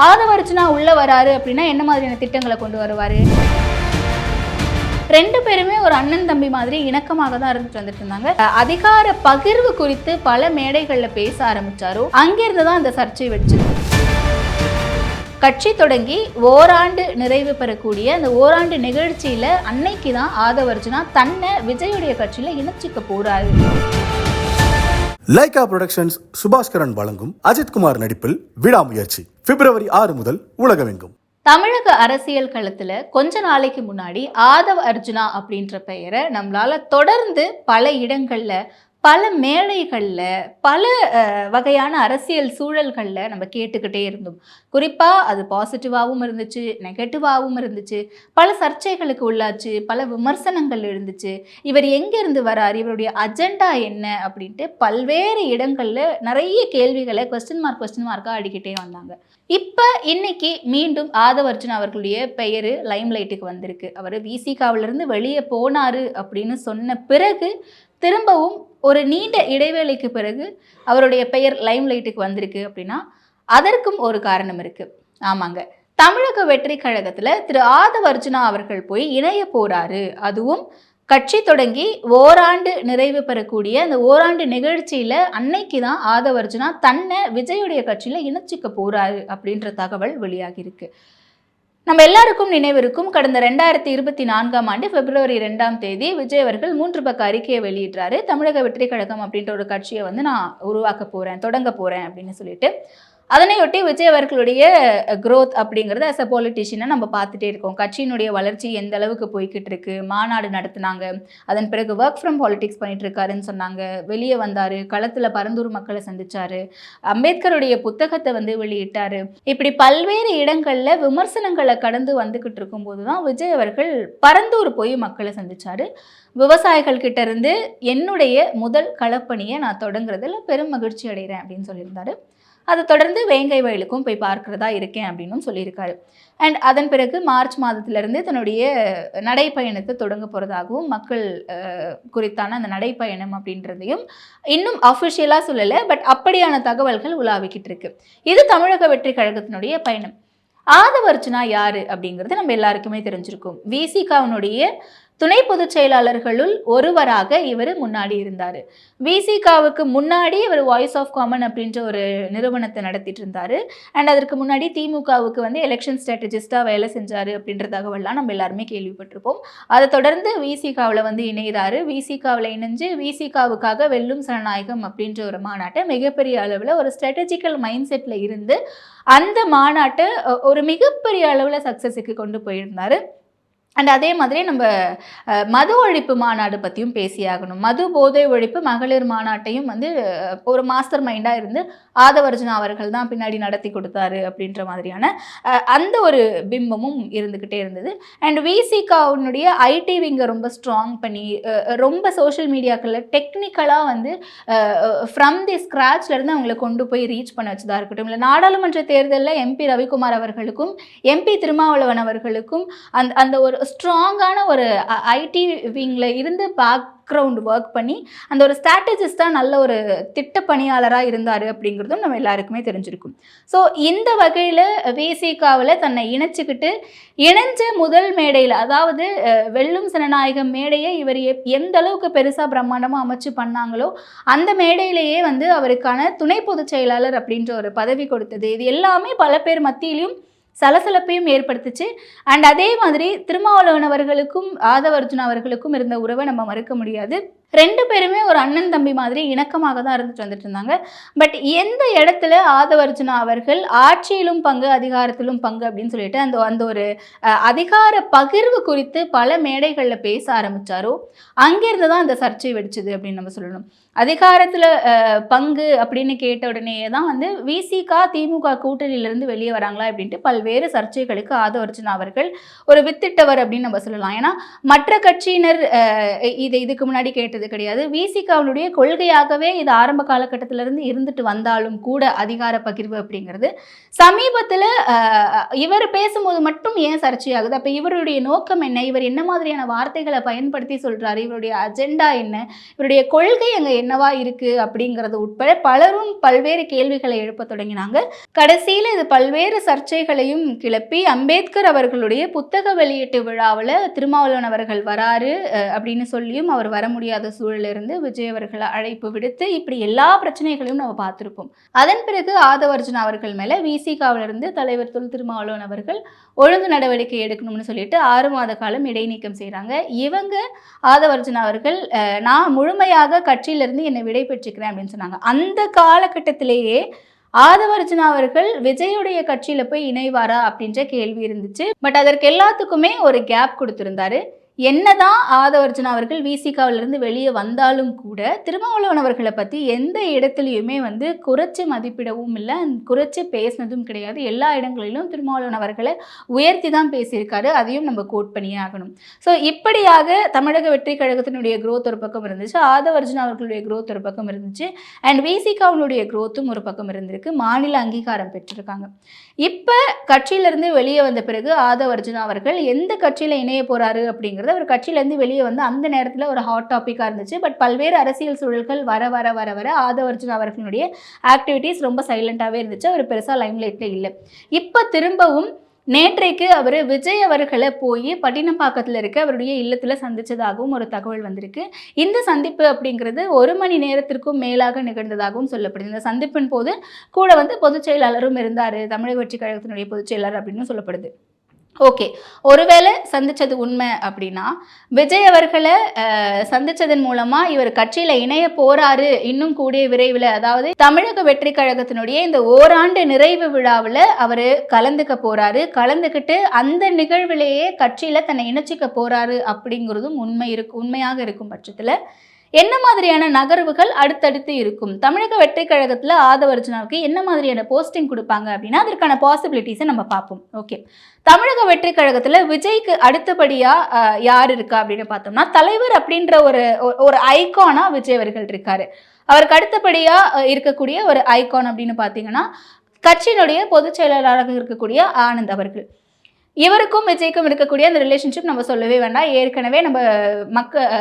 ஆதவர்ஜுனா உள்ள வராரு அப்படின்னா என்ன மாதிரியான திட்டங்களை கொண்டு வருவாரு? ரெண்டு பேருமே ஒரு அண்ணன் தம்பி மாதிரி இணக்கமாக தான் இருந்துட்டு வந்துட்டு இருந்தாங்க. அதிகார பகிர்வு குறித்து பல மேடைகள்ல பேச ஆரம்பிச்சாரோ அங்கிருந்து தான் அந்த சர்ச்சை வெடிச்சது. கட்சி தொடங்கி ஓராண்டு நிறைவு பெறக்கூடிய அந்த ஓராண்டு நிகழ்ச்சியில அன்னைக்கு தான் ஆதவர்ஜுனா தன்னை விஜயுடைய கட்சியில இணைச்சிக்க போறாரு. லைகா புரொடக்ஷன்ஸ் சுபாஸ்கரன் வழங்கும் அஜித்குமார் நடிப்பில் விடாமுயற்சி February 6 முதல் உலகமெங்கும். தமிழக அரசியல் களத்துல கொஞ்ச நாளைக்கு முன்னாடி ஆதவ் அர்ஜுனா அப்படின்ற பெயரை நம்மளால தொடர்ந்து பல இடங்கள்ல பல மேடைகள்ல பல வகையான அரசியல் சூழல்கள்ல நம்ம கேட்டுக்கிட்டே இருந்தோம். குறிப்பா அது பாசிட்டிவாகவும் இருந்துச்சு, நெகட்டிவாகவும் இருந்துச்சு, பல சர்ச்சைகளுக்கு உள்ளாச்சு, பல விமர்சனங்கள் இருந்துச்சு. இவர் எங்கிருந்து வரார், இவருடைய அஜெண்டா என்ன அப்படின்ட்டு பல்வேறு இடங்கள்ல நிறைய கேள்விகளை கொஸ்டின் மார்க்கா அடிக்கிட்டே வந்தாங்க. இப்ப இன்னைக்கு மீண்டும் ஆதவர்ஜுனா அவர்களுடைய பெயரு லைம் லைட்டுக்கு வந்திருக்கு. அவர் விசிகாவிலிருந்து வெளியே போனாரு அப்படின்னு சொன்ன பிறகு திரும்பவும் ஒரு நீண்ட இடைவேளைக்கு பிறகு அவருடைய பெயர் லைம் லைட்டுக்கு வந்திருக்கு அப்படின்னா அதற்கும் ஒரு காரணம் இருக்கு. ஆமாங்க, தமிழக வெற்றி கழகத்துல திரு ஆதவர்ஜுனா அவர்கள் போய் இணைய போறாரு. அதுவும் கட்சி தொடங்கி ஓராண்டு நிறைவு பெறக்கூடிய அந்த ஓராண்டு நிகழ்ச்சியில அன்னைக்கு தான் ஆதவர்ஜுனா தன்னை விஜயுடைய கட்சியில இணைச்சிக்க போறாரு அப்படின்ற தகவல் வெளியாகி இருக்கு. நம்ம எல்லாருக்கும் நினைவிருக்கும், கடந்த 2024ஆம் ஆண்டு February 2ஆம் தேதி விஜய் அவர்கள் 3 பக்க அறிக்கையை வெளியிட்டாரு. தமிழக வெற்றி கழகம் அப்படின்ற ஒரு கட்சியை நான் உருவாக்க போறேன், தொடங்க போறேன் அப்படின்னு சொல்லிட்டு. அதனையொட்டி விஜய் அவர்களுடைய க்ரோத் அப்படிங்கிறது அஸ் அ பொலிட்டிஷியனை நம்ம பார்த்துட்டே இருக்கோம். கட்சியினுடைய வளர்ச்சி எந்த அளவுக்கு போய்கிட்டு இருக்கு, மாநாடு நடத்தினாங்க, அதன் பிறகு ஒர்க் ஃப்ரம் பாலிடிக்ஸ் பண்ணிட்டு இருக்காருன்னு சொன்னாங்க, வெளியே வந்தாரு, களத்துல பரந்தூர் மக்களை சந்திச்சாரு, அம்பேத்கருடைய புத்தகத்தை வெளியிட்டாரு. இப்படி பல்வேறு இடங்கள்ல விமர்சனங்களை கடந்து வந்துகிட்டு இருக்கும் போதுதான் விஜய் அவர்கள் பரந்தூர் போய் மக்களை சந்திச்சாரு. விவசாயிகள் கிட்ட இருந்து என்னுடைய முதல் களப்பணியை நான் தொடங்குறதுல பெரும் மகிழ்ச்சி அடைகிறேன் அப்படின்னு சொல்லியிருந்தாரு. அதை தொடர்ந்து வேங்கை வயலுக்கும் போய் பார்க்கிறதா இருக்கேன் அப்படின்னும் சொல்லியிருக்காரு. அண்ட் அதன் பிறகு மார்ச் மாதத்திலிருந்து தன்னுடைய நடைப்பயணத்தை தொடங்க போகிறதாகவும் மக்கள் குறித்தான அந்த நடைப்பயணம் அப்படின்றதையும் இன்னும் அஃபிஷியலாக சொல்லலை, பட் அப்படியான தகவல்கள் உலாவிக்கிட்டு இருக்கு. இது தமிழக வெற்றி கழகத்தினுடைய பயணம். ஆதவர்ஜுனா யாரு அப்படிங்கிறது நம்ம எல்லாருக்குமே தெரிஞ்சிருக்கும். விசிகாவினுடைய துணை பொதுச் செயலாளர்களுள் ஒருவராக இவர் முன்னாடி இருந்தார். விசிகாவுக்கு முன்னாடி இவர் வாய்ஸ் ஆஃப் காமன் அப்படின்ற ஒரு நிறுவனத்தை நடத்திட்டு இருந்தார். அண்ட் அதற்கு முன்னாடி திமுகவுக்கு எலெக்ஷன் ஸ்ட்ராட்டஜிஸ்டாக வேலை செஞ்சார் அப்படின்ற தகவல்லாம் நம்ம எல்லாருமே கேள்விப்பட்டிருப்போம். அதை தொடர்ந்து விசிகாவில் இணைகிறாரு. விசிகாவில் இணைஞ்சு விசிகாவுக்காக வெல்லும் சனநாயகம் அப்படின்ற ஒரு மாநாட்டை மிகப்பெரிய அளவில் ஒரு ஸ்ட்ராட்டஜிக்கல் மைண்ட் செட்டில் இருந்து அந்த மாநாட்டை ஒரு மிகப்பெரிய அளவில் சக்ஸஸுக்கு கொண்டு போயிருந்தார். அண்ட் அதே மாதிரி நம்ம மது ஒழிப்பு மாநாடு பற்றியும் பேசியாகணும். மது போதை ஒழிப்பு மகளிர் மாநாட்டையும் ஒரு மாஸ்டர் மைண்டாக இருந்து ஆதவர்ஜுனா அவர்கள் தான் பின்னாடி நடத்தி கொடுத்தாரு அப்படின்ற மாதிரியான அந்த ஒரு பிம்பமும் இருந்துக்கிட்டே இருந்தது. அண்ட் விசிகாவுடைய ஐடி விங்கை ரொம்ப ஸ்ட்ராங் பண்ணி ரொம்ப சோஷியல் மீடியாக்களில் டெக்னிக்கலாக ஃப்ரம் தி ஸ்க்ராட்ச்லேருந்து அவங்களை கொண்டு போய் ரீச் பண்ண வச்சதாக இருக்கட்டும், இல்லை நாடாளுமன்ற தேர்தலில் எம்பி ரவிக்குமார் அவர்களுக்கும் எம்பி திருமாவளவன் அவர்களுக்கும் அந்த ஒரு ஸ்ட்ராங்கான ஒரு ஐடி விங்கில் இருந்து பேக்ரவுண்ட் ஒர்க் பண்ணி அந்த ஒரு ஸ்ட்ராட்டஜிஸ்டாக நல்ல ஒரு திட்ட பணியாளராக இருந்தார் அப்படிங்கிறதும் நம்ம எல்லாருக்குமே தெரிஞ்சிருக்கும். ஸோ இந்த வகையில் விசிகாவில் தன்னை இணைச்சிக்கிட்டு இணைஞ்ச முதல் மேடையில், அதாவது வெல்லும் சனநாயகம் மேடையை இவர் எந்த அளவுக்கு பெருசாக பிரம்மாண்டமாக அமைச்சு பண்ணாங்களோ அந்த மேடையிலேயே அவருக்கான துணை பொதுச் செயலாளர் அப்படின்ற ஒரு பதவி கொடுத்தது, இது எல்லாமே பல பேர் மத்தியிலையும் சலசலப்பையும் ஏற்படுத்துச்சு. அண்ட் அதே மாதிரி திருமாவளவன் அவர்களுக்கும் ஆதவர்ஜுனா அவர்களுக்கும் இருந்த உறவை நம்ம மறுக்க முடியாது. ரெண்டு பேருமே ஒரு அண்ணன் தம்பி மாதிரி இணக்கமாக தான் இருந்துட்டு வந்துட்டு இருந்தாங்க. பட் எந்த இடத்துல ஆதவர்ஜுனா அவர்கள் ஆட்சியிலும் பங்கு அதிகாரத்திலும் பங்கு அப்படின்னு சொல்லிட்டு அந்த ஒரு அதிகார பகிர்வு குறித்து பல மேடைகளில் பேச ஆரம்பிச்சாரோ அங்கிருந்து தான் அந்த சர்ச்சை வெடிச்சுது அப்படின்னு நம்ம சொல்லணும். அதிகாரத்தில் பங்கு அப்படின்னு கேட்ட உடனேயே தான் விசிகா திமுக கூட்டணியிலிருந்து வெளியே வராங்களா அப்படின்ட்டு பல்வேறு சர்ச்சைகளுக்கு ஆதவர்ஜுனா அவர்கள் ஒரு வித்திட்டவர் அப்படின்னு நம்ம சொல்லலாம். ஏன்னா மற்ற கட்சியினர் இதுக்கு முன்னாடி கேட்டது அப்படிங்கிறது கிடையாது. விசிகாவுடைய கொள்கையாகவே இது ஆரம்ப காலகட்டத்திலிருந்து இருந்துட்டு வந்தாலும் கூட அதிகார பகிர்வு அப்படிங்கிறது சமீபத்தில் இவர் பேசும்போது மட்டும் ஏன் சர்ச்சையாகுது? அப்போ இவருடைய நோக்கம் என்ன? இவர் என்ன மாதிரியான வார்த்தைகளை பயன்படுத்தி சொல்றாரு? இவருடைய அஜெண்டா என்ன? இவருடைய கொள்கை அங்கே என்னவா இருக்கு அப்படிங்கிறது உட்பட பலரும் பல்வேறு கேள்விகளை எழுப்ப தொடங்கினாங்க. கடைசியில் இது பல்வேறு சர்ச்சைகளையும் கிளப்பி அம்பேத்கர் அவர்களுடைய புத்தக வெளியீட்டு விழாவில் திருமாவளவன் அவர்கள் வராரு அப்படின்னு சொல்லியும் அவர் வர முடியாத சூழலிருந்து விஜய் அவர்களை அழைப்பு விடுத்து இப்படி எல்லா பிரச்சனைகளையும் நம்ம பார்த்துருப்போம். அதன் பிறகு ஆதவர்ஜுனா அவர்கள் மேலே விசிகாவிலிருந்து தலைவர் தொல் திருமாவளவன் அவர்கள் ஒழுங்கு நடவடிக்கை எடுக்கணும்னு சொல்லிட்டு 6 மாத காலம் இடைநீக்கம் செய்கிறாங்க. இவங்க ஆதவர்ஜுனா அவர்கள் நான் முழுமையாக கட்சியிலிருந்து என்னை விடை பெற்றுக்கிறேன் அப்படின்னு சொன்னாங்க. அந்த காலகட்டத்திலேயே ஆதவர்ஜுனா அவர்கள் விஜயுடைய கட்சியில போய் இணைவாரா அப்படின்ற கேள்வி இருந்துச்சு. பட் அதற்கு எல்லாத்துக்குமே ஒரு கேப் கொடுத்திருந்தாரு. என்னதான் ஆதவர்ஜுனா அவர்கள் விசிகாவிலிருந்து வெளியே வந்தாலும் கூட திருமாவளவன் அவர்களை பற்றி எந்த இடத்துலையுமே குறைச்சி மதிப்பிடவும் இல்லை, குறைச்சி பேசினதும் கிடையாது. எல்லா இடங்களிலும் திருமாவளவன் அவர்களை உயர்த்தி தான் பேசியிருக்காரு. அதையும் நம்ம கோட் பண்ணியே ஆகணும். ஸோ இப்படியாக தமிழக வெற்றி கழகத்தினுடைய குரோத் ஒரு பக்கம் இருந்துச்சு, ஆதவர்ஜுனா அவர்களுடைய குரோத் ஒரு பக்கம் இருந்துச்சு, அண்ட் விசிகாவினுடைய குரோத்தும் ஒரு பக்கம் இருந்திருக்கு. மாநில அங்கீகாரம் பெற்றிருக்காங்க. இப்போ கட்சியிலிருந்து வெளியே வந்த பிறகு ஆதவர்ஜுனா அவர்கள் எந்த கட்சியில் இணைய போறாரு அப்படிங்கிறது அவர் கட்சியிலேருந்து வெளியே அந்த நேரத்தில் ஒரு ஹாட் டாப்பிக்காக இருந்துச்சு. பட் பல்வேறு அரசியல் சூழல்கள் வர வர வர வர ஆதவர்ஜுனா அவர்களுடைய ஆக்டிவிட்டீஸ் ரொம்ப சைலண்டாகவே இருந்துச்சு. அவர் பெருசாக லைம்லைட்டில் இல்லை. இப்போ திரும்பவும் நேற்றைக்கு அவர் விஜய் அவர்களை போய் பட்டினப்பாக்கத்தில் இருக்க அவருடைய இல்லத்தில் சந்தித்ததாகவும் ஒரு தகவல் வந்திருக்கு. இந்த சந்திப்பு அப்படிங்கிறது 1 மணி நேரத்திற்கும் மேலாக நிகழ்ந்ததாகவும் சொல்லப்படுது. இந்த சந்திப்பின் போது கூட பொதுச் செயலாளரும் இருந்தார், தமிழக வெற்றி கழகத்தினுடைய பொதுச் செயலாளர் அப்படின்னு சொல்லப்படுது. ஓகே, ஒருவேளை சந்தித்தது உண்மை அப்படின்னா விஜய் அவர்களை சந்தித்ததன் மூலமாக இவர் கட்சியில் இணைய போகிறாரு இன்னும் கூடிய விரைவில், அதாவது தமிழக வெற்றி கழகத்தினுடைய இந்த ஓராண்டு நிறைவு விழாவில் அவர் கலந்துக்க போகிறாரு. கலந்துக்கிட்டு அந்த நிகழ்விலேயே கட்சியில் தன்னை இணைச்சிக்க போகிறாரு அப்படிங்கிறதும் உண்மையாக இருக்கும் பட்சத்தில் என்ன மாதிரியான நகர்வுகள் அடுத்தடுத்து இருக்கும்? தமிழக வெற்றி கழகத்தில் ஆதவர்ஜுனாவுக்கு என்ன மாதிரியான போஸ்டிங் கொடுப்பாங்க அப்படின்னா அதற்கான பாசிபிலிட்டிஸை நம்ம பார்ப்போம். ஓகே, தமிழக வெற்றி கழகத்தில் விஜய்க்கு அடுத்தபடியாக யார் இருக்கா அப்படின்னு பார்த்தோம்னா தலைவர் அப்படின்ற ஒரு ஐகானா விஜய் அவர்கள் இருக்காரு. அவருக்கு அடுத்தபடியாக இருக்கக்கூடிய ஒரு ஐகான் அப்படின்னு பார்த்தீங்கன்னா கட்சியினுடைய பொதுச் செயலாளராக இருக்கக்கூடிய ஆனந்த் அவர்கள். இவருக்கும் விஜய்க்கும் இருக்கக்கூடிய அந்த ரிலேஷன்ஷிப் நம்ம சொல்லவே வேண்டாம். ஏற்கனவே நம்ம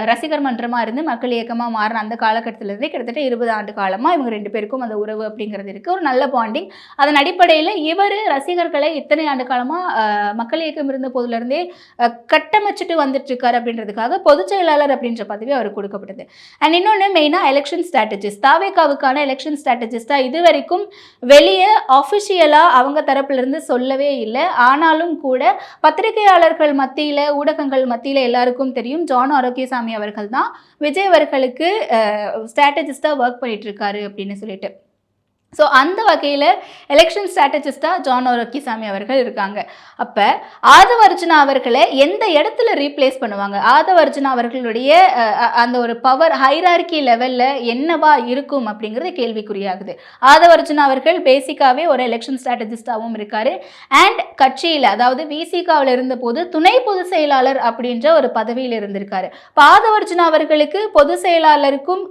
ரசிகர் மன்றமாக இருந்து மக்கள் இயக்கமாக மாறின அந்த காலகட்டத்திலேருந்தே கிட்டத்தட்ட 20 ஆண்டு காலமாக இவங்க 2 பேருக்கும் அந்த உறவு அப்படிங்கிறது இருக்குது. ஒரு நல்ல பாண்டிங். அதன் அடிப்படையில் இவர் ரசிகர்களை இத்தனை ஆண்டு காலமாக மக்கள் இயக்கம் இருந்த போதிலிருந்தே கட்டமைச்சிட்டு வந்துட்டுருக்காரு அப்படின்றதுக்காக பொதுச் செயலாளர் அப்படின்ற பதவி அவருக்கு கொடுக்கப்பட்டது. அண்ட் இன்னொன்று மெயினாக எலெக்ஷன் ஸ்ட்ராட்டஜிஸ்ட், தாவேகாவுக்கான எலெக்ஷன் ஸ்ட்ராட்டஜிஸ்டாக இது வரைக்கும் வெளியே ஆஃபிஷியலாக அவங்க தரப்புலேருந்து சொல்லவே இல்லை. ஆனாலும் கூட பத்திரிகையாளர்கள் மத்தியில், ஊடகங்கள் மத்தியில் எல்லாருக்கும் தெரியும் ஜான் ஆரோக்கியசாமி அவர்கள் தான் விஜய் அவர்களுக்கு ஸ்ட்ராட்டஜிஸ்டாக ஒர்க் பண்ணிட்டு இருக்காரு அப்படின்னு சொல்லிட்டு. ஸோ அந்த வகையில் எலெக்ஷன் ஸ்ட்ராட்டஜிஸ்டாக ஜான் ஆரோக்கியசாமி அவர்கள் இருக்காங்க. அப்போ ஆதவர்ஜுனா அவர்களை எந்த இடத்துல ரீப்ளேஸ் பண்ணுவாங்க? ஆதவர்ஜுனா அவர்களுடைய அந்த ஒரு பவர் ஹைரார்கி லெவலில் என்னவா இருக்கும் அப்படிங்கிறது கேள்விக்குறியாகுது. ஆதவர்ஜுனா அவர்கள் பேசிக்காகவே ஒரு எலெக்ஷன் ஸ்ட்ராட்டஜிஸ்டாகவும் இருக்கார். அண்ட் கட்சியில், அதாவது விசிகாவில் இருந்தபோது துணை பொதுச் செயலாளர் அப்படின்ற ஒரு பதவியில் இருந்திருக்காரு. இப்போ ஆதவர்ஜுனா அவர்களுக்கு பொதுச் செயலாளருக்கும்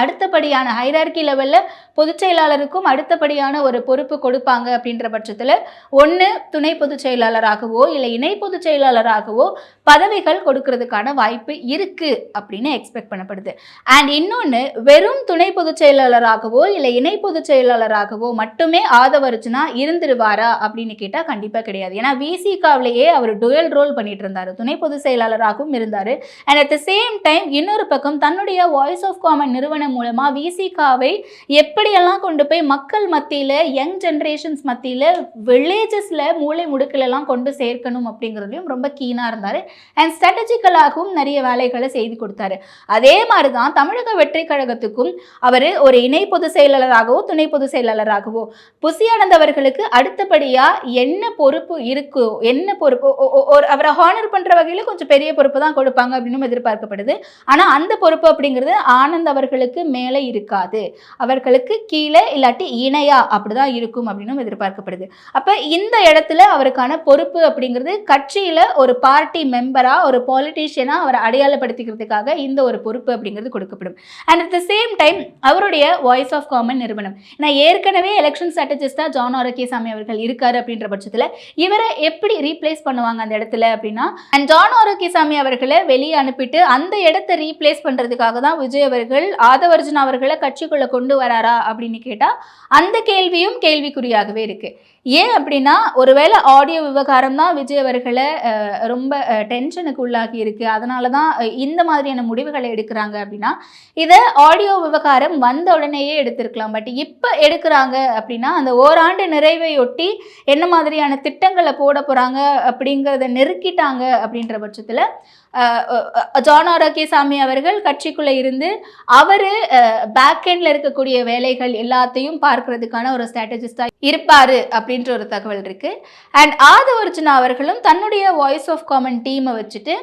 அடுத்தபடியான ஹைரார்கி லெவலில் பொதுச் செயலாளருக்கும் அடுத்தபடியான ஒரு பொறுப்பு கொடுப்பாங்க அப்படின்ற பட்சத்தில் ஒன்று துணை பொதுச் செயலாளராகவோ இல்லை இணை பொதுச் செயலாளராகவோ பதவிகள் கொடுக்கறதுக்கான வாய்ப்பு இருக்கு அப்படின்னு எக்ஸ்பெக்ட் பண்ணப்படுது. அண்ட் இன்னொன்று, வெறும் துணை பொதுச் செயலாளராகவோ இல்லை இணை பொதுச் செயலாளராகவோ மட்டுமே ஆதவர்ஜுனா இருந்துருவாரா அப்படின்னு கேட்டால் கண்டிப்பாக கிடையாது. ஏன்னா விசிகாவிலேயே அவர் டுயல் ரோல் பண்ணிட்டு இருந்தார், துணை பொதுச் செயலாளராகவும் இருந்தார். And at the same time இன்னொரு பக்கம் தன்னுடைய வாய்ஸ் ஆஃப் காமன் நிறுவனம் மூலமாக விசிகாவை எப்படியெல்லாம் கொண்டு போய் மக்கள் மத்தியில், யங் ஜென்ரேஷன்ஸ் மத்தியில், வில்லேஜஸில் மூளை முடுக்கிலெல்லாம் கொண்டு சேர்க்கணும் அப்படிங்கிறதுலையும் ரொம்ப கீனாக இருந்தார். அண்ட் ஸ்ட்ராட்டஜிக்கலாகவும் நிறைய வேலைகளை செய்து கொடுத்தாரு. அதே மாதிரி தான் தமிழக வெற்றி கழகத்துக்கும் அவர் ஒரு இணை பொதுச் செயலாளராகவோ துணை பொதுச் செயலாளராகவோ புசியானந்த் அவர்களுக்கு அடுத்தபடியாக என்ன பொறுப்பு இருக்கோ, என்ன பொறுப்பு அவரை ஹானர் பண்ணுற வகையில் கொஞ்சம் பெரிய பொறுப்பு தான் கொடுப்பாங்க அப்படின்னு எதிர்பார்க்கப்படுது. ஆனால் அந்த பொறுப்பு அப்படிங்கிறது ஆனந்த் அவர்களுக்கு மேலே இருக்காது, அவர்களுக்கு கீழே இல்லாட்டி இணையா அப்படிதான் இருக்கும் அப்படின்னு எதிர்பார்க்கப்படுது. அப்ப இந்த இடத்துல அவருக்கான பொறுப்பு அப்படிங்கிறது கட்சியில ஒரு பார்ட்டி மெம்பரா ஒரு பாலிட்டிஷியனா அவரை அடையாளப்படுத்திக்கிறதுக்காக இந்த ஒரு பொறுப்பு அப்படிங்கிறது கொடுக்கப்படும். And at the same time அவருடைய வாய்ஸ் ஆஃப் காமன் நிறுவனம், நான் ஏற்கனவே எலெக்ஷன் ஸ்ட்ராட்டஜிஸ்டா ஜான் ஆரோக்கியசாமி அவர்கள் இருக்காரு அப்படின்ற பட்சத்துல இவரை எப்படி ரீப்ளேஸ் பண்ணுவாங்க அந்த இடத்துல அப்படின்னா, அண்ட் ஜான் ஆரோக்கியசாமி அவர்களை வெளியே அனுப்பிட்டு அந்த இடத்தை ரீப்ளேஸ் பண்றதுக்காக தான் விஜய் அவர்கள் ஆதவர்ஜுனா அவர்களை கட்சிக்குள்ள கொண்டு வராரா அப்படின்னு கேட்டா அந்த கேள்வியும் கேள்விக்குறியாகவே இருக்கு. ஏன் அப்படின்னா, ஒருவேளை ஆடியோ விவகாரம் தான் விஜய் அவர்களை ரொம்ப டென்ஷனுக்கு உள்ளாகி இருக்கு, அதனால தான் இந்த மாதிரியான முடிவுகளை எடுக்கிறாங்க அப்படின்னா இதை ஆடியோ விவகாரம் வந்த உடனேயே எடுத்திருக்கலாம். பட் இப்போ எடுக்கிறாங்க அப்படின்னா அந்த ஓராண்டு நிறைவையொட்டி என்ன மாதிரியான திட்டங்களை போட போறாங்க அப்படிங்கிறத நெருக்கிட்டாங்க அப்படின்ற பட்சத்தில் ஜான் ஆரோக்கியசாமி அவர்கள் கட்சிக்குள்ள இருந்து அவரு பேக்எண்ட்ல இருக்கக்கூடிய வேலைகள் எல்லாத்தையும் பார்க்கறதுக்கான ஒரு ஸ்ட்ராட்டஜிஸ்டா இருப்பாரு அப்படின்ற ஒரு தகவல் இருக்கு. அண்ட் ஆதவர்ஜுனா அவர்களும் தன்னுடைய வாய்ஸ் ஆஃப் காமன் டீமை வச்சுட்டு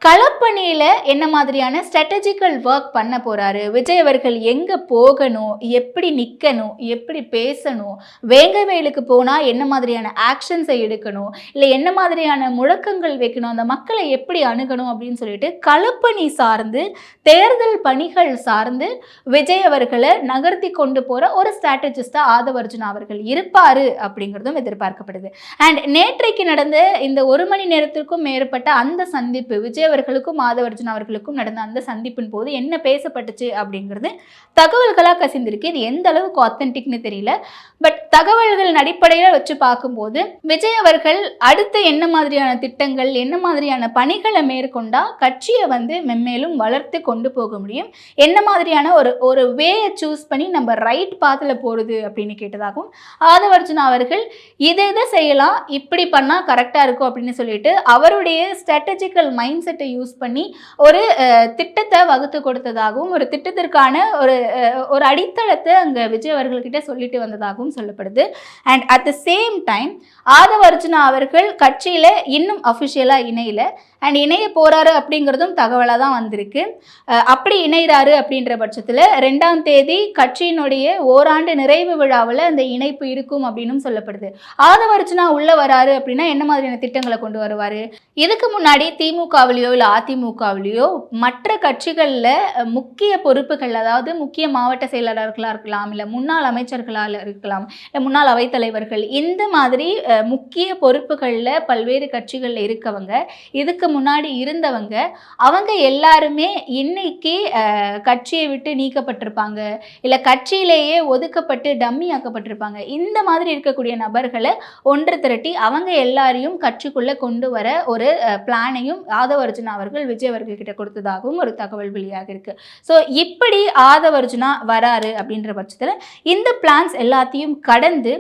களப்பணியில் என்ன மாதிரியான ஸ்ட்ராட்டஜிக்கல் ஒர்க் பண்ண போகிறாரு, விஜய் அவர்கள் எங்கே போகணும், எப்படி நிற்கணும், எப்படி பேசணும், வேங்கவேலுக்கு போனால் என்ன மாதிரியான ஆக்ஷன்ஸை எடுக்கணும், இல்லை என்ன மாதிரியான முழக்கங்கள் வைக்கணும், அந்த மக்களை எப்படி அணுகணும் அப்படின்னு சொல்லிட்டு களப்பணி சார்ந்து தேர்தல் பணிகள் சார்ந்து விஜய் அவர்களை நகர்த்தி கொண்டு போகிற ஒரு ஸ்ட்ராட்டஜிஸ்டாக ஆதவர்ஜுனா அவர்கள் இருப்பார் அப்படிங்கிறதும் எதிர்பார்க்கப்படுது. அண்ட் நேற்றைக்கு நடந்த இந்த 1 மணி நேரத்திற்கும் மேற்பட்ட அந்த சந்திப்பு, விஜய் அவர்களுக்கும் ஆதவர்ஜுனா அவர்களுக்கும் நடந்த அந்த சந்திப்பின் போது என்ன பேசப்பட்டுச்சு அப்படிங்கிறது தகவல்களாக கசிந்திருக்கு. இது எந்த அளவுக்கு ஆத்தென்டிக்னு தெரியல. பட் தகவல்களின் அடிப்படையில் வச்சு பார்க்கும்போது விஜய் அவர்கள் அடுத்து என்ன மாதிரியான திட்டங்கள், என்ன மாதிரியான பணிகளை மேற்கொண்டா கட்சியை மென்மேலும் வளர்த்து கொண்டு போக முடியும், என்ன மாதிரியான ஒரு வேயை சூஸ் பண்ணி நம்ம ரைட் பாத்தில் போகிறது அப்படின்னு கேட்டதாகவும், ஆதவர்ஜுனா அவர்கள் இதை செய்யலாம், இப்படி பண்ணால் கரெக்டாக இருக்கும் அப்படின்னு சொல்லிட்டு அவருடைய ஸ்ட்ராட்டஜிக்கல் மைண்ட் செட்டை யூஸ் பண்ணி ஒரு திட்டத்தை வகுத்து கொடுத்ததாகவும், ஒரு திட்டத்திற்கான ஒரு அடித்தளத்தை அங்கே விஜய் அவர்கள்கிட்ட சொல்லிட்டு வந்ததாகவும் சொல்லப்படுது. And at the same time Aadhav Arjuna அவர்கள் கட்சியில் இன்னும் அஃபிஷியலாக இணையல, அண்ட் இணைய போகிறாரு அப்படிங்கிறதும் தகவலாக தான் வந்திருக்கு. அப்படி இணைகிறாரு அப்படின்ற பட்சத்தில் 2ஆம் தேதி கட்சியினுடைய ஓராண்டு நிறைவு விழாவில் அந்த இணைப்பு இருக்கும் அப்படின்னு சொல்லப்படுது. ஆதவர்ஜுனா உள்ளே வராரு அப்படின்னா என்ன மாதிரியான திட்டங்களை கொண்டு வருவார்? இதுக்கு முன்னாடி திமுகவிலையோ இல்லை அதிமுகவிலையோ மற்ற கட்சிகளில் முக்கிய பொறுப்புகள், அதாவது முக்கிய மாவட்ட செயலாளர்களாக இருக்கலாம், இல்லை முன்னாள் அமைச்சர்களால் இருக்கலாம், இல்லை முன்னாள் அவைத்தலைவர்கள், இந்த மாதிரி முக்கிய பொறுப்புகளில் பல்வேறு கட்சிகளில் இருக்கவங்க, இதுக்கு முன்னாடி இருந்தவங்க, அவங்க எல்லாருமே இன்னைக்கு கட்சியை விட்டு நீக்கப்பட்டிருப்பாங்க, இல்லை கட்சியிலேயே ஒதுக்கப்பட்டு டம்மி ஆக்கப்பட்டிருப்பாங்க. இந்த மாதிரி இருக்கக்கூடிய நபர்களை ஒன்று திரட்டி அவங்க எல்லாரையும் கட்சிக்குள்ளே கொண்டு வர ஒரு பிளானையும் ஆதவர்ஜுனா அவர்கள் விஜய் அவர்கள் கிட்ட கொடுத்ததாகவும் ஒரு தகவல் வெளியாக இருக்கு. ஸோ இப்படி ஆதவர்ஜுனா வராரு அப்படின்ற பட்சத்தில் இந்த பிளான்ஸ் எல்லாத்தையும் கடந்து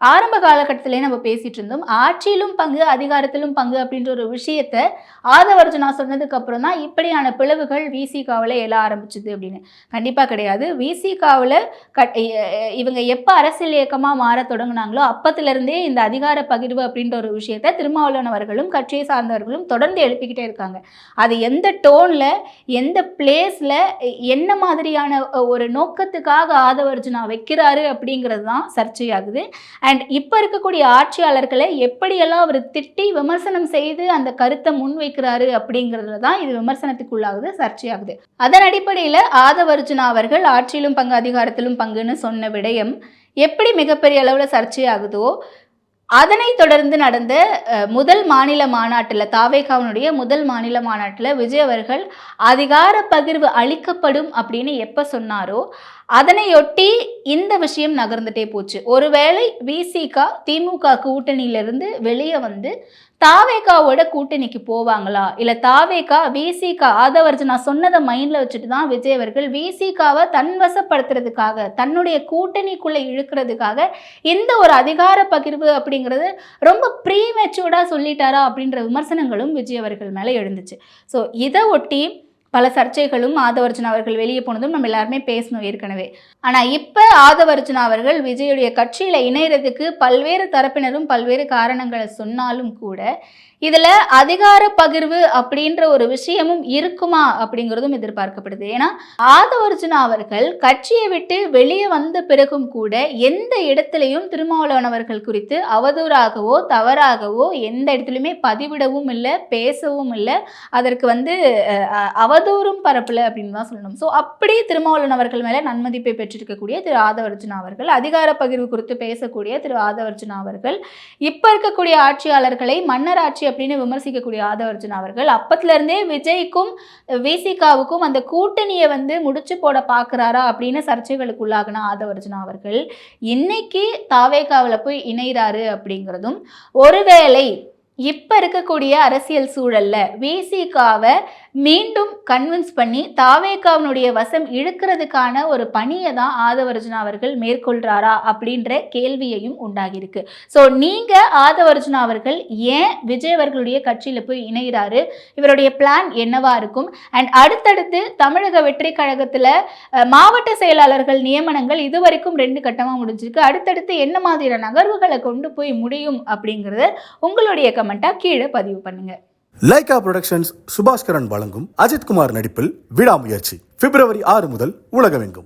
ஆரம்ப காலகட்டத்திலே நம்ம பேசிட்டு இருந்தோம், ஆட்சியிலும் பங்கு அதிகாரத்திலும் பங்கு அப்படின்ற ஒரு விஷயத்த ஆதவர்ஜுனா சொன்னதுக்கு அப்புறம் தான் இப்படியான பிளவுகள் விசிகாவில் எழ ஆரம்பிச்சுது அப்படின்னு. கண்டிப்பாக கிடையாது. விசிகாவில் இவங்க எப்போ அரசியல் இயக்கமாக மாற தொடங்கினாங்களோ அப்பத்திலிருந்தே இந்த அதிகார பகிர்வு அப்படின்ற ஒரு விஷயத்த திருமாவளவன் அவர்களும் கட்சியை சார்ந்தவர்களும் தொடர்ந்து எழுப்பிக்கிட்டே இருக்காங்க. அது எந்த டோனில், எந்த பிளேஸில், என்ன மாதிரியான ஒரு நோக்கத்துக்காக ஆதவர்ஜுனா வைக்கிறாரு அப்படிங்கிறது தான் சர்ச்சையாகுது. அண்ட் இப்போ இருக்கக்கூடிய ஆட்சியாளர்களை எப்படியெல்லாம் அவர் திட்டி விமர்சனம் செய்து அந்த கருத்தை முன்வைக்கிறாரு அப்படிங்கிறதுல தான் இது விமர்சனத்துக்குள்ளாகுது, சர்ச்சையாகுது. அதன் அடிப்படையில் ஆதவர்ஜுனா அவர்கள் ஆட்சியிலும் பங்கு அதிகாரத்திலும் பங்குன்னு சொன்ன விடயம் எப்படி மிகப்பெரிய அளவில் சர்ச்சையாகுதோ, அதனை தொடர்ந்து நடந்த முதல் மாநில மாநாட்டில், தாவேகாவினுடைய முதல் மாநில மாநாட்டில் விஜய் அவர்கள் அதிகார பகிர்வு அளிக்கப்படும் அப்படின்னு எப்போ சொன்னாரோ அதனையொட்டி இந்த விஷயம் நகர்ந்துட்டே போச்சு. ஒருவேளை விசிகா திமுக கூட்டணியிலிருந்து வெளியே வந்து தாவேகாவோட கூட்டணிக்கு போவாங்களா, இல்லை தாவேகா விசிகா ஆதவர்ஜுனா சொன்னதை மைண்டில் வச்சுட்டு தான் விஜய் அவர்கள் விசிகாவை தன்வசப்படுத்துறதுக்காக, தன்னுடைய கூட்டணிக்குள்ளே இழுக்கிறதுக்காக இந்த ஒரு அதிகார பகிர்வு அப்படிங்கிறது ரொம்ப ப்ரீமெச்சூர்டாக சொல்லிட்டாரா அப்படின்ற விமர்சனங்களும் விஜய் அவர்கள் மேலே எழுந்துச்சு. ஸோ இதை ஒட்டி பல சர்ச்சைகளும் ஆதவர்ஜுனா அவர்கள் வெளியே போனதும் நம்ம எல்லாருமே பேசணும் ஏற்கனவே. ஆனா இப்ப ஆதவர்ஜுனா அவர்கள் விஜயுடைய கட்சியில இணையறதுக்கு பல்வேறு தரப்பினரும் பல்வேறு காரணங்களை சொன்னாலும் கூட இதுல அதிகார பகிர்வு அப்படின்ற ஒரு விஷயமும் இருக்குமா அப்படிங்கிறதும் எதிர்பார்க்கப்படுது. ஏன்னா ஆதவர்ஜுனா அவர்கள் கட்சியை விட்டு வெளியே வந்த பிறகும் கூட எந்த இடத்திலையும் திருமாவளவன் அவர்கள் குறித்து அவதூறாகவோ தவறாகவோ எந்த இடத்துலையுமே பதிவிடவும் இல்லை, பேசவும் இல்லை, அதற்கு அவதூறும் பரப்பல அப்படின்னு தான் சொல்லணும். ஸோ அப்படி திருமாவளவன் அவர்கள் மேல நன்மதிப்பை பெற்றிருக்கக்கூடிய திரு ஆதவர்ஜுனா அவர்கள், அதிகார பகிர்வு குறித்து பேசக்கூடிய திரு ஆதவர்ஜுனா அவர்கள், இப்ப இருக்கக்கூடிய ஆட்சியாளர்களை மன்னர் ஆட்சி அப்படின்னு விமர்சிக்கக்கூடிய ஆதவர்ஜுனா அவர்கள் அப்பத்துல இருந்தே விஜய்க்கும் விசிகாவுக்கும் அந்த கூட்டணியை முடிச்சு போட பாக்குறாரா அப்படின்னு சர்ச்சைகளுக்கு உள்ளாகின ஆதவர்ஜுனா அவர்கள் இன்னைக்கு தாவேகாவில் போய் இணைகிறாரு அப்படிங்கிறதும், ஒருவேளை இப்ப இருக்கக்கூடிய அரசியல் சூழல்ல விசிகாவை மீண்டும் கன்வின்ஸ் பண்ணி தாவேகாவினுடைய வசம் இழுக்கிறதுக்கான ஒரு பணியை தான் ஆதவர்ஜுனா அவர்கள் மேற்கொள்றாரா அப்படின்ற கேள்வியையும் உண்டாகியிருக்கு. ஸோ நீங்க ஆதவர்ஜுனா அவர்கள் ஏன் விஜய் அவர்களுடைய கட்சியில போய் இணைகிறாரு, இவருடைய பிளான் என்னவா இருக்கும், அண்ட் அடுத்தடுத்து தமிழக வெற்றி கழகத்துல மாவட்ட செயலாளர்கள் நியமனங்கள் இதுவரைக்கும் 2 கட்டமா முடிஞ்சிருக்கு, அடுத்தடுத்து என்ன மாதிரியான நகர்வுகளை கொண்டு போய் முடியும் அப்படிங்கறத உங்களுடைய கமெண்டா கீழே பதிவு பண்ணுங்க. லைகா புரொடக்ஷன்ஸ் சுபாஸ்கரன் வழங்கும் அஜித்குமார் நடிப்பில் விடாமுயற்சி February 6 முதல் உலகமெங்கும்.